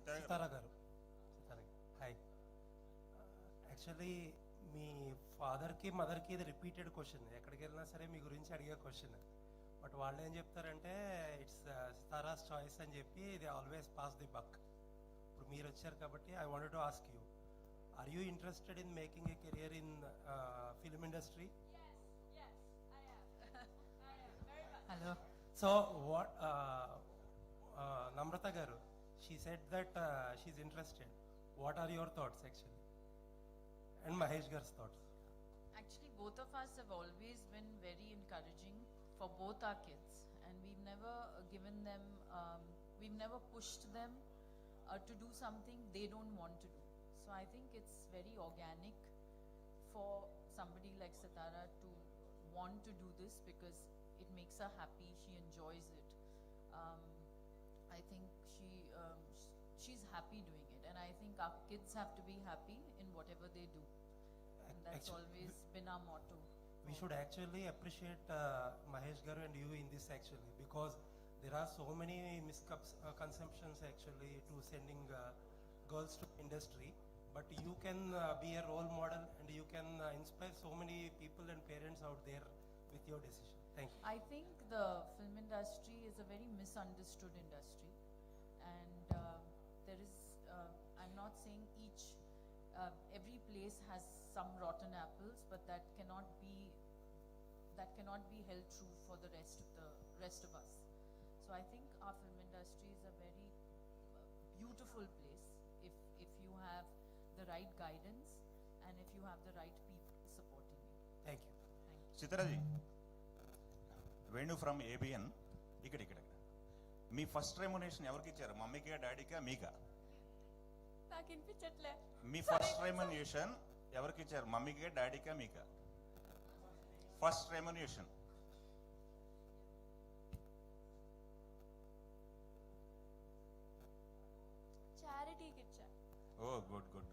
సితారా గారు. Hi. Actually మీ ఫాదర్కి మదర్కి ఇది రిపీటెడ్ క్వశ్చన్, ఎక్కడికి వెళ్ళినా సరే మీ గురించి అడిగే క్వశ్చన్. బట్ వాళ్ళు ఏం చెప్తారంటే ఇట్స్ సితారాస్ చాయిస్ అని చెప్పి they always pass the buck. ఇప్పుడు మీరు వచ్చారు కాబట్టి I wanted to ask you, are you interested in making a career in film industry? Yes, I am. I am very much. Hello. So what Namrata garu, she said that she's interested. What are your thoughts actually? And Mahesh gar's thoughts. Actually, both of us have always been very encouraging for both our kids, and we've never given them, we've never pushed them to do something they don't want to do. So I think it's very organic for somebody like Sitara to want to do this because it makes her happy. She enjoys it. I think she's happy doing it, and I think our kids have to be happy in whatever they do, and that's Actually, always been our motto. We should actually appreciate Mahesh garu and you in this actually, because there are so many misconceptions actually to sending girls to industry. But you can be a role model and you can inspire so many people and parents out there with your decision. Thank you. I think the film industry is a very misunderstood industry, and there is, I'm not saying every place has some rotten apples, but that cannot be held true for the rest of us. So I think our film industry is a very beautiful place if you have the right guidance and if you have the right people supporting you. Thank you. Thank you. Chitraji, Venu from ABN. ఇక్కడ మీ first remuneration ఎవరికి ఇచ్చారు? మమ్మీకా, డాడీకా, మీకా? నాకు వినిపించట్లే. మీ first remuneration ఎవరికి ఇచ్చారు? మమ్మీకా, డాడీకా, మీకా? First remuneration చారిటీకి ఇచ్చా. ఓ good good.